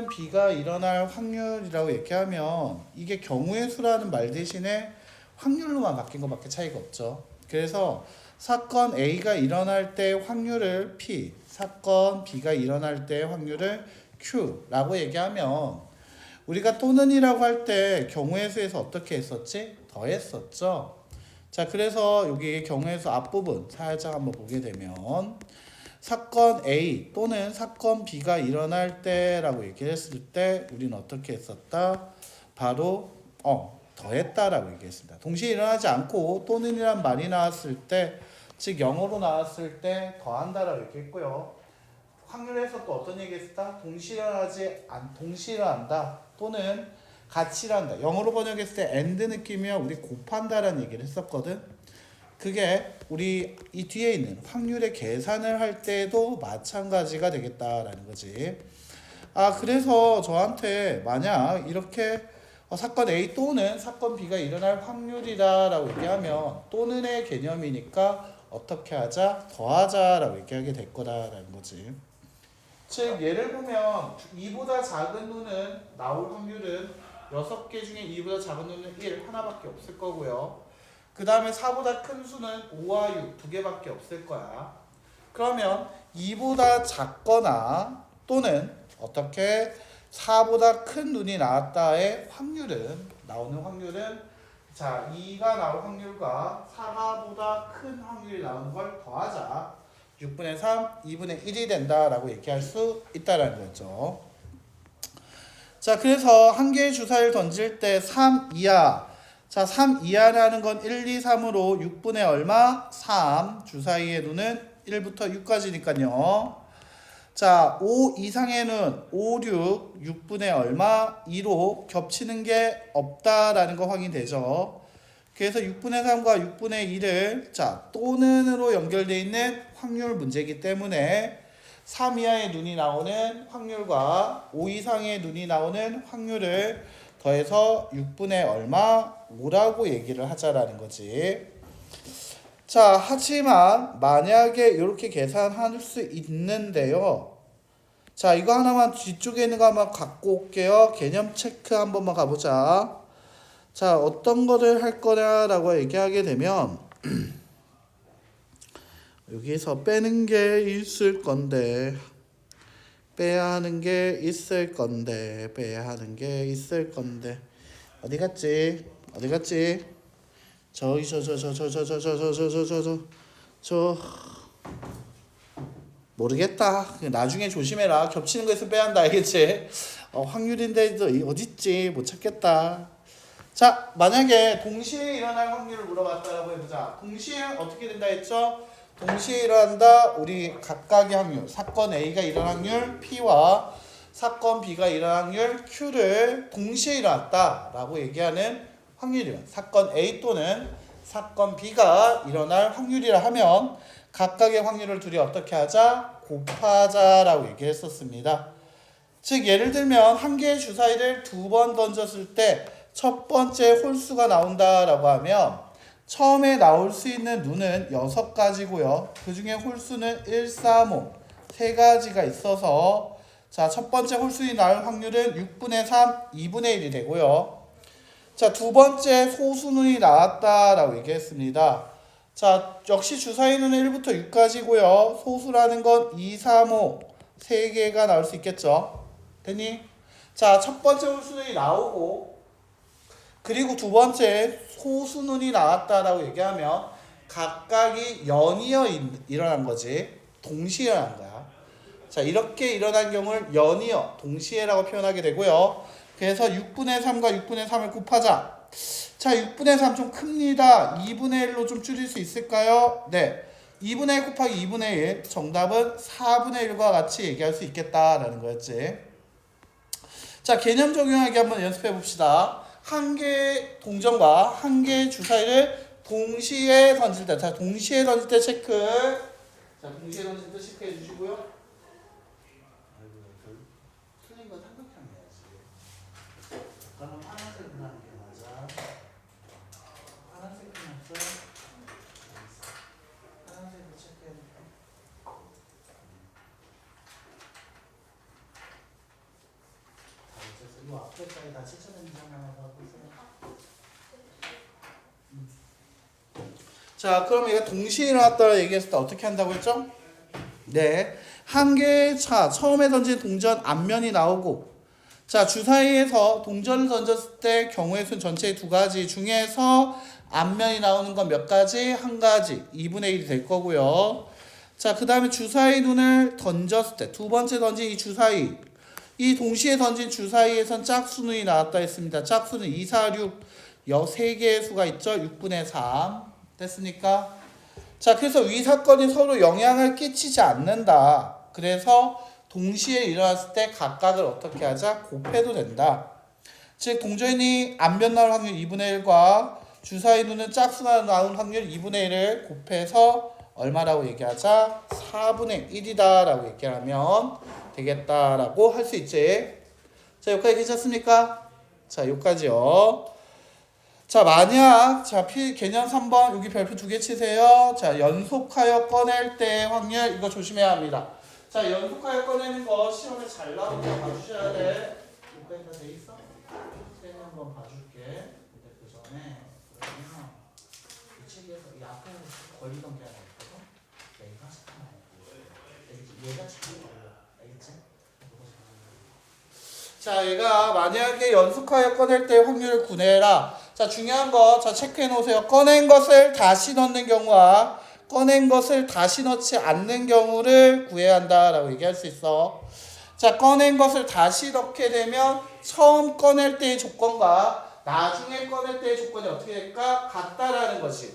B가 일어날 확률이라고 얘기하면 이게 경우의 수라는 말 대신에 확률로만 바뀐 것밖에 차이가 없죠. 그래서 사건 A가 일어날 때 확률을 P, 사건 B가 일어날 때 확률을 Q라고 얘기하면 우리가 또는이라고 할 때 경우의 수에서 어떻게 했었지? 더했었죠. 자, 그래서 여기 경우의 수 앞부분 살짝 한번 보게 되면 사건 A 또는 사건 B가 일어날 때라고 얘기를 했을 때 우리는 어떻게 했었다? 바로 더했다라고 얘기했습니다. 동시에 일어나지 않고 또는이란 말이 나왔을 때, 즉 영어로 나왔을 때 더한다라고 얘기했고요. 확률에서 또 어떤 얘기했었다? 동시에 일어난다 또는 같이 일어난다. 영어로 번역했을 때 and 느낌이면 우리 곱한다라는 얘기를 했었거든. 그게 우리 이 뒤에 있는 확률의 계산을 할 때도 마찬가지가 되겠다라는 거지. 그래서 저한테 만약 이렇게 사건 A 또는 사건 B가 일어날 확률이다라고 얘기하면 또는의 개념이니까 어떻게 하자? 더하자라고 얘기하게 될 거다라는 거지. 즉 예를 보면 2보다 작은 누는 나올 확률은 6개 중에 2보다 작은 누는 1 하나밖에 없을 거고요. 그 다음에 4보다 큰 수는 5와 6 두 개밖에 없을 거야. 그러면 2보다 작거나 또는 어떻게 4보다 큰 눈이 나왔다의 나오는 확률은 자 2가 나올 확률과 4보다 큰 확률이 나오는 걸 더하자 6분의 3, 2분의 1이 된다라고 얘기할 수 있다라는 거죠. 자, 그래서 한 개의 주사위를 던질 때 3 이하. 자, 3 이하라는 건 1, 2, 3으로 6분의 얼마? 3. 주사위의 눈은 1부터 6까지니까요. 자, 5 이상의 눈 5, 6, 6분의 얼마? 2로 겹치는 게 없다라는 거 확인되죠. 그래서 6분의 3과 6분의 2를 자, 또는으로 연결되어 있는 확률 문제이기 때문에 3 이하의 눈이 나오는 확률과 5 이상의 눈이 나오는 확률을 더해서 6분의 얼마? 5라고 얘기를 하자라는 거지. 자, 하지만 만약에 이렇게 계산할 수 있는데요. 자, 이거 하나만 뒤쪽에 있는 거 한번 갖고 올게요. 개념 체크 한 번만 가보자. 자, 어떤 거를 할 거냐라고 얘기하게 되면 여기서 빼는 게 있을 건데 빼야 하는 게 있을 건데 어디 갔지? 저기 저 모르겠다. 나중에 조심해라. 겹치는 거 있으면 빼야 한다. 알겠지? 확률인데 어딨지? 못 찾겠다. 자, 만약에 동시에 일어날 확률을 물어봤다라고 해보자. 동시에 어떻게 된다 했죠? 동시에 일어난다. 우리 각각의 확률, 사건 A가 일어날 확률 P와 사건 B가 일어날 확률 Q를 동시에 일어났다라고 얘기하는 확률이면 사건 A 또는 사건 B가 일어날 확률이라 하면 각각의 확률을 둘이 어떻게 하자? 곱하자라고 얘기했었습니다. 즉 예를 들면 한 개의 주사위를 2번 던졌을 때 첫 번째 홀수가 나온다라고 하면 처음에 나올 수 있는 눈은 6가지고요. 그 중에 홀수는 1, 3, 5 3가지가 있어서 자, 첫 번째 홀수이 나올 확률은 6분의 3, 2분의 1이 되고요. 자, 두 번째 소수눈이 나왔다라고 얘기했습니다. 자, 역시 주사위는 1부터 6까지고요. 소수라는 건 2, 3, 5 3개가 나올 수 있겠죠. 됐니? 자, 첫 번째 홀수눈이 나오고 그리고 두 번째 소수눈이 나왔다라고 얘기하면 각각이 연이어 일어난 거지. 동시에 일어난 거야. 자, 이렇게 일어난 경우를 연이어 동시에라고 표현하게 되고요. 그래서 6분의 3과 6분의 3을 곱하자. 자, 6분의 3 좀 큽니다. 2분의 1로 좀 줄일 수 있을까요? 네. 2분의 1 곱하기 2분의 1 정답은 4분의 1과 같이 얘기할 수 있겠다라는 거였지. 자, 개념 적용하기 한번 연습해 봅시다. 한 개의 동전과 한 개의 주사위를 동시에 던질 때, 자, 동시에 던질 때 체크. 자, 동시에 던질 때 체크해 주시고요. 틀린 건 삼각형 해야지. 그러면 파란색으로 하는 게 맞아. 파란색 해놨어. 파란색으로 체크해볼게. 이 앞에까지 다 채점했는지 한번 봐보세요. 자, 그럼 이거 동시에 일어났다고 얘기했을 때 어떻게 한다고 했죠? 네, 한 개의 차 처음에 던진 동전 앞면이 나오고, 자, 주사위에서 동전을 던졌을 때 경우의 수는 전체 두 가지 중에서 앞면이 나오는 건 몇 가지? 한 가지. 2분의 1이 될 거고요. 자, 그 다음에 주사위 눈을 던졌을 때 두 번째 던진 이 주사위, 이 동시에 던진 주사위에선 짝수눈이 나왔다 했습니다. 짝수는 2, 4, 6 3개의 수가 있죠. 6분의 3 됐습니까? 자, 그래서 위 사건이 서로 영향을 끼치지 않는다. 그래서 동시에 일어났을 때 각각을 어떻게 하자? 곱해도 된다. 즉 동전이 앞면 나올 확률 2분의 1과 주사위 눈은 짝수가 나올 확률 2분의 1을 곱해서 얼마라고 얘기하자? 4분의 1이다 라고 얘기하면 되겠다라고 할 수 있지. 자, 여기까지 괜찮습니까? 자, 여기까지요. 자, 만약 개념 3번 여기 별표 2개 치세요. 자, 연속하여 꺼낼 때 확률 이거 조심해야 합니다. 자, 연속하여 꺼내는 거 시험에 잘 나오게 봐주셔야 돼. 여기까지 다 돼 있어? 쌤이 한번 봐줄게. 그 전에 그러면 이 책에서 이 앞에 걸리던 게 하나 있거든. 얘가 잠깐만. 얘가 잘 걸려. 알겠지? 자, 얘가 만약에 연속하여 꺼낼 때 확률을 구해라. 자, 중요한 거, 자, 체크해 놓으세요. 꺼낸 것을 다시 넣는 경우와 꺼낸 것을 다시 넣지 않는 경우를 구해야 한다라고 얘기할 수 있어. 자, 꺼낸 것을 다시 넣게 되면 처음 꺼낼 때의 조건과 나중에 꺼낼 때의 조건이 어떻게 될까? 같다라는 것이.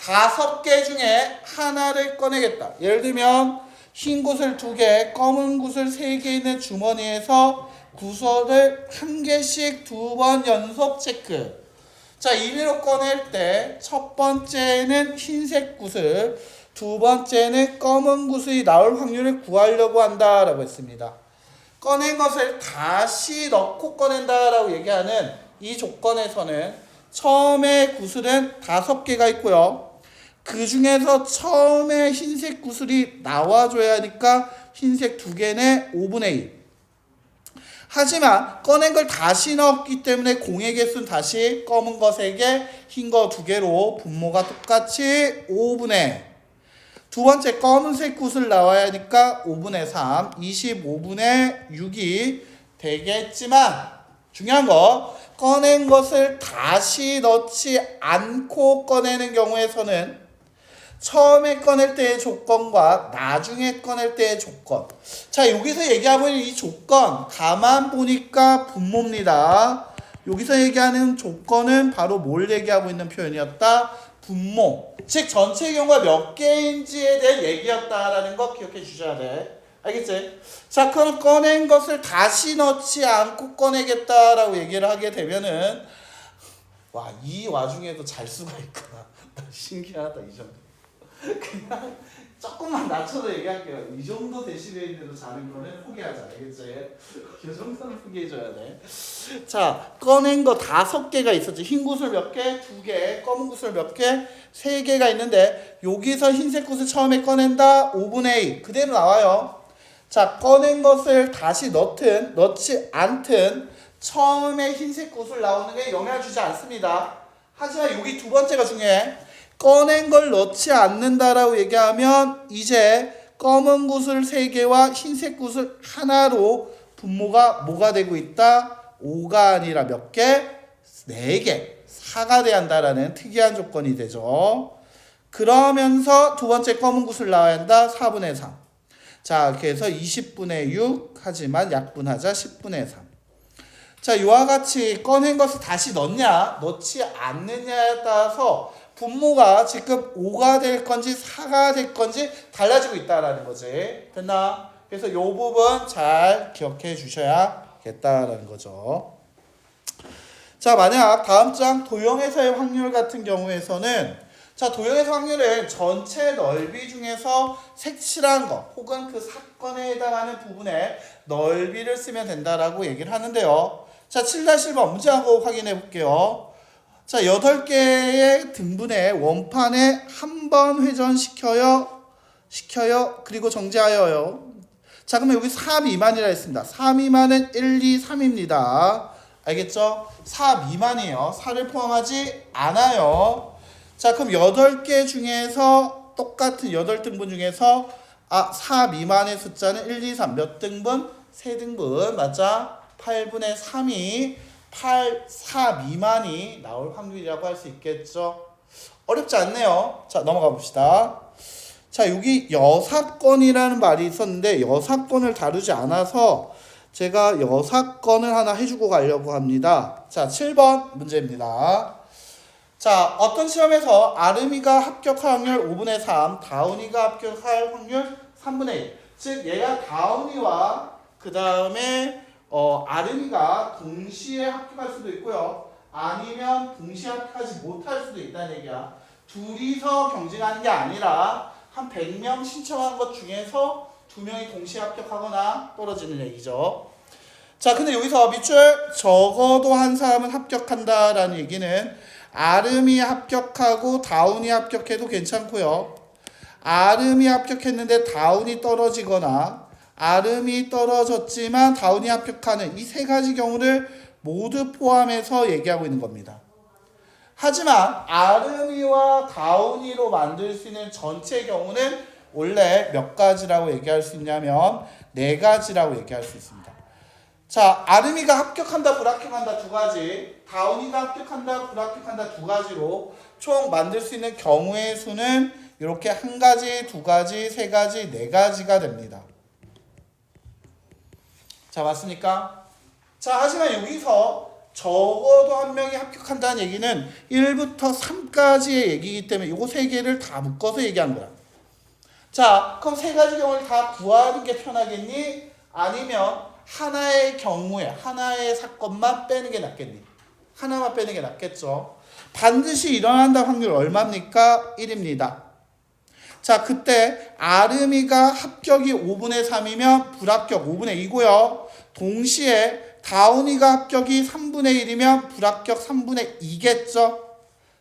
5개 중에 하나를 꺼내겠다. 예를 들면 흰 구슬 2개, 검은 구슬 3개 있는 주머니에서 구슬을 1개씩 2번 연속 체크. 자, 임의로 꺼낼 때 첫 번째는 흰색 구슬, 두 번째는 검은 구슬이 나올 확률을 구하려고 한다라고 했습니다. 꺼낸 것을 다시 넣고 꺼낸다라고 얘기하는 이 조건에서는 처음에 구슬은 5개가 있고요. 그 중에서 처음에 흰색 구슬이 나와줘야 하니까 흰색 2개는 5분의 1. 하지만 꺼낸 걸 다시 넣었기 때문에 공의 개수는 다시 검은 거 3개, 흰 거 2개로 분모가 똑같이 5분의 두 번째 검은색 구슬 나와야 하니까 5분의 3, 25분의 6이 되겠지만 중요한 거 꺼낸 것을 다시 넣지 않고 꺼내는 경우에서는 처음에 꺼낼 때의 조건과 나중에 꺼낼 때의 조건. 자, 여기서 얘기하고 있는 이 조건 가만 보니까 분모입니다. 여기서 얘기하는 조건은 바로 뭘 얘기하고 있는 표현이었다? 분모. 즉 전체 경우가 몇 개인지에 대한 얘기였다라는 거 기억해 주셔야 돼. 알겠지? 자, 그럼 꺼낸 것을 다시 넣지 않고 꺼내겠다라고 얘기를 하게 되면은 와, 이 와중에도 잘 수가 있구나. 신기하다 이 정도. 그냥 조금만 낮춰서 얘기할게요. 이 정도 데시벨인데도 자는 거는 포기하자. 알겠지? 이 정도는 포기해줘야 돼. 자, 꺼낸 거 5개가 있었지. 흰 구슬 몇 개? 2개. 검은 구슬 몇 개? 3개가 있는데 여기서 흰색 구슬 처음에 꺼낸다. 5분의 2. 그대로 나와요. 자, 꺼낸 것을 다시 넣든 넣지 않든 처음에 흰색 구슬 나오는 게 영향을 주지 않습니다. 하지만 여기 두 번째가 중요해. 꺼낸 걸 넣지 않는다라고 얘기하면 이제 검은 구슬 3개와 흰색 구슬 하나로 분모가 뭐가 되고 있다? 5가 아니라 몇 개? 4개. 4가 돼야 한다라는 특이한 조건이 되죠. 그러면서 두 번째 검은 구슬 나와야 한다. 4분의 3. 자, 그래서 20분의 6 하지만 약분하자 10분의 3. 자, 이와 같이 꺼낸 것을 다시 넣냐 넣지 않느냐에 따라서 분모가 지금 5가 될 건지 4가 될 건지 달라지고 있다라는 거지. 됐나? 그래서 이 부분 잘 기억해 주셔야겠다라는 거죠. 자, 만약 다음 장 도형에서의 확률 같은 경우에서는 자, 도형에서 확률은 전체 넓이 중에서 색칠한 거 혹은 그 사건에 해당하는 부분의 넓이를 쓰면 된다라고 얘기를 하는데요. 자, 7-1번 문제 한번 확인해 볼게요. 자, 8개의 등분의 원판에 한 번 회전시켜요. 그리고 정지하여요. 자, 그러면 여기 3 미만이라 했습니다. 3 미만은 1, 2, 3입니다. 알겠죠? 4 미만이에요. 4를 포함하지 않아요. 자, 그럼 8개 중에서 똑같은 8등분 중에서 4 미만의 숫자는 1, 2, 3 몇 등분? 3등분. 맞아? 8분의 3이 4 미만이 나올 확률이라고 할 수 있겠죠? 어렵지 않네요. 자, 넘어가 봅시다. 자, 여기 여사건이라는 말이 있었는데 여사건을 다루지 않아서 제가 여사건을 하나 해주고 가려고 합니다. 자, 7번 문제입니다. 자, 어떤 시험에서 아름이가 합격할 확률 5분의 3, 다운이가 합격할 확률 3분의 1. 즉, 얘가 다운이와 그 다음에 아름이가 동시에 합격할 수도 있고요. 아니면 동시에 합격하지 못할 수도 있다는 얘기야. 둘이서 경쟁하는 게 아니라 한 100명 신청한 것 중에서 2명이 동시에 합격하거나 떨어지는 얘기죠. 자, 근데 여기서 밑줄 적어도 한 사람은 합격한다라는 얘기는 아름이 합격하고 다운이 합격해도 괜찮고요. 아름이 합격했는데 다운이 떨어지거나 아름이 떨어졌지만 다운이 합격하는 이 세 가지 경우를 모두 포함해서 얘기하고 있는 겁니다. 하지만 아름이와 다운이로 만들 수 있는 전체 경우는 원래 몇 가지라고 얘기할 수 있냐면 4가지라고 얘기할 수 있습니다. 자, 아름이가 합격한다, 불합격한다 2가지, 다운이가 합격한다, 불합격한다 2가지로 총 만들 수 있는 경우의 수는 이렇게 1가지, 2가지, 3가지, 4가지가 됩니다. 자, 맞습니까? 자, 하지만 여기서 적어도 한 명이 합격한다는 얘기는 1부터 3까지의 얘기이기 때문에 이거 3개를 다 묶어서 얘기한 거야. 자, 그럼 3가지 경우를 다 구하는 게 편하겠니? 아니면 하나의 경우에 하나의 사건만 빼는 게 낫겠니? 하나만 빼는 게 낫겠죠. 반드시 일어난다 확률 얼마입니까? 1입니다. 자, 그때 아름이가 합격이 5분의 3이면 불합격 5분의 2고요. 동시에 다운이가 합격이 3분의 1이면 불합격 3분의 2겠죠.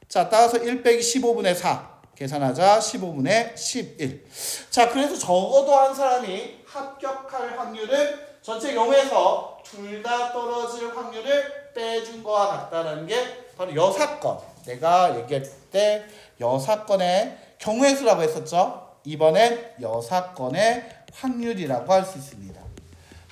자, 따라서 1 빼기 15분의 4 계산하자. 15분의 11. 자, 그래서 적어도 한 사람이 합격할 확률은 전체 경우에서 둘 다 떨어질 확률을 빼준 거와 같다는 게 바로 여사건. 내가 얘기할 때 여사건의 경우의 수라고 했었죠. 이번엔 여사건의 확률이라고 할 수 있습니다.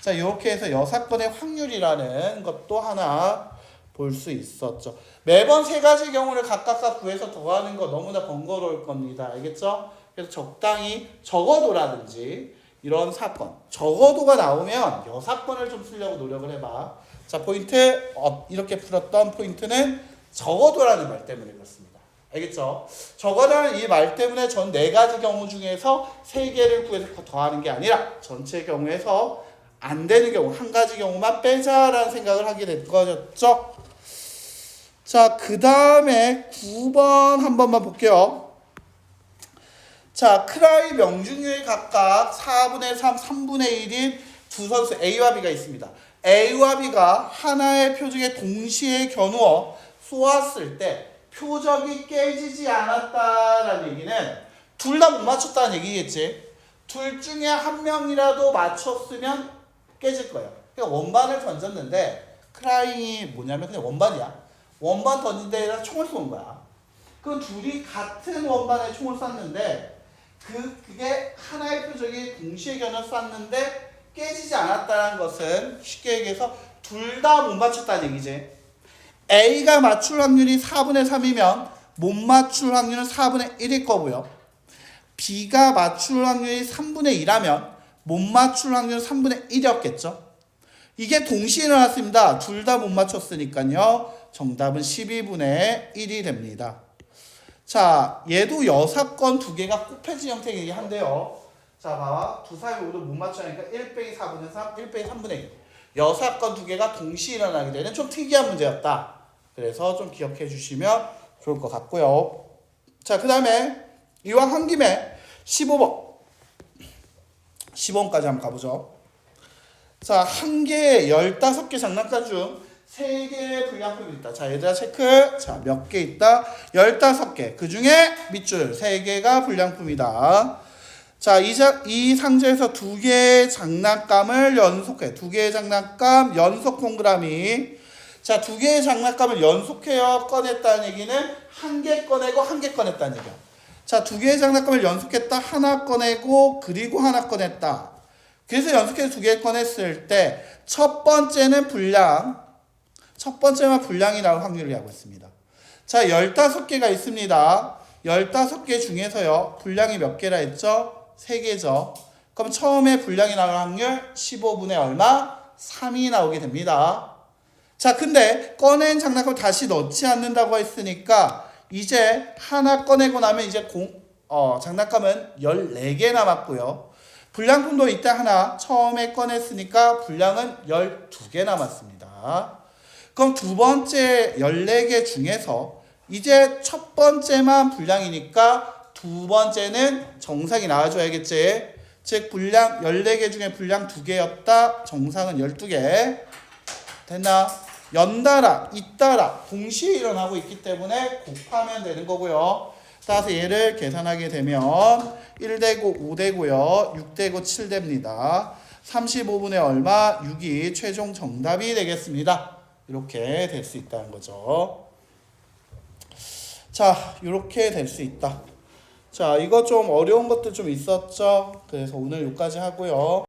자, 이렇게 해서 여사건의 확률이라는 것도 하나 볼 수 있었죠. 매번 3가지 경우를 각각 구해서 더하는 거 너무나 번거로울 겁니다. 알겠죠? 그래서 적당히 적어도라든지 이런 사건, 적어도가 나오면 여사건을 좀 쓰려고 노력을 해봐. 자, 포인트, 이렇게 풀었던 포인트는 적어도라는 말 때문에 그렇습니다. 알겠죠? 적어도라는 이 말 때문에 전 4가지 경우 중에서 3개를 구해서 더하는 게 아니라 전체 경우에서 안 되는 경우, 1가지 경우만 빼자라는 생각을 하게 된 거였죠. 자, 그 다음에 9번 한 번만 볼게요. 자, 크라이 명중률이 각각 4분의 3, 3분의 1인 두 선수 A와 B가 있습니다. A와 B가 하나의 표적에 동시에 겨누어 쏘았을 때 표적이 깨지지 않았다라는 얘기는 둘 다 못 맞췄다는 얘기겠지. 둘 중에 한 명이라도 맞췄으면 깨질 거예요. 그러니까 원반을 던졌는데 크라잉이 뭐냐면 그냥 원반이야. 원반 던진 데에다 총을 쏘는 거야. 그럼 둘이 같은 원반에 총을 쐈는데 그게 하나의 표적이 동시에 겨눠 쐈는데 깨지지 않았다는 것은 쉽게 얘기해서 둘 다 못 맞췄다는 얘기지. A가 맞출 확률이 4분의 3이면 못 맞출 확률은 4분의 1일 거고요. B가 맞출 확률이 3분의 2라면 못 맞출 확률은 3분의 1이었겠죠. 이게 동시에 일어났습니다. 둘 다 못 맞췄으니까요. 정답은 12분의 1이 됩니다. 자, 얘도 여사건 2개가 곱해진 형태이긴 한데요. 자, 봐봐. 두 사람이 모두 못 맞추니까 1 빼기 4분의 3, 1 빼기 3분의 1. 여사건 2개가 동시에 일어나게 되는 좀 특이한 문제였다. 그래서 좀 기억해 주시면 좋을 것 같고요. 자, 그 다음에 이왕 한 김에 15번. 15번까지 한번 가보죠. 자, 한 개에 15개 장난감 중 3개의 불량품이 있다. 자, 얘들아 체크. 자, 몇 개 있다? 15개. 그 중에 밑줄 3개가 불량품이다. 자, 이 상자에서 2개의 장난감을 연속해. 2개의 장난감 연속 동그라미. 자, 두 개의 장난감을 연속해서 꺼냈다는 얘기는 한 개 꺼내고 한 개 꺼냈다는 얘기야. 자, 두 개의 장난감을 연속했다. 하나 꺼내고 그리고 하나 꺼냈다. 그래서 연속해서 두 개 꺼냈을 때 첫 번째는 분량, 첫 번째만 분량이 나올 확률을 하고 있습니다. 자, 15개가 있습니다. 15개 중에서요. 분량이 몇 개라 했죠? 3개죠. 그럼 처음에 분량이 나올 확률 15분의 얼마? 3이 나오게 됩니다. 자, 근데 꺼낸 장난감을 다시 넣지 않는다고 했으니까 이제 하나 꺼내고 나면 이제 장난감은 14개 남았고요. 분량품도 이때 하나 처음에 꺼냈으니까 분량은 12개 남았습니다. 그럼 두 번째 14개 중에서 이제 첫 번째만 분량이니까 두 번째는 정상이 나와줘야겠지. 즉 분량 14개 중에 분량 2개였다. 정상은 12개. 됐나? 연달아, 잇따라 동시에 일어나고 있기 때문에 곱하면 되는 거고요. 따라서 얘를 계산하게 되면 1되고 5되고요. 6되고 7됩니다. 35분의 얼마? 6이 최종 정답이 되겠습니다. 이렇게 될 수 있다는 거죠. 자, 이렇게 될 수 있다. 자, 이거 좀 어려운 것도 좀 있었죠. 그래서 오늘 여기까지 하고요.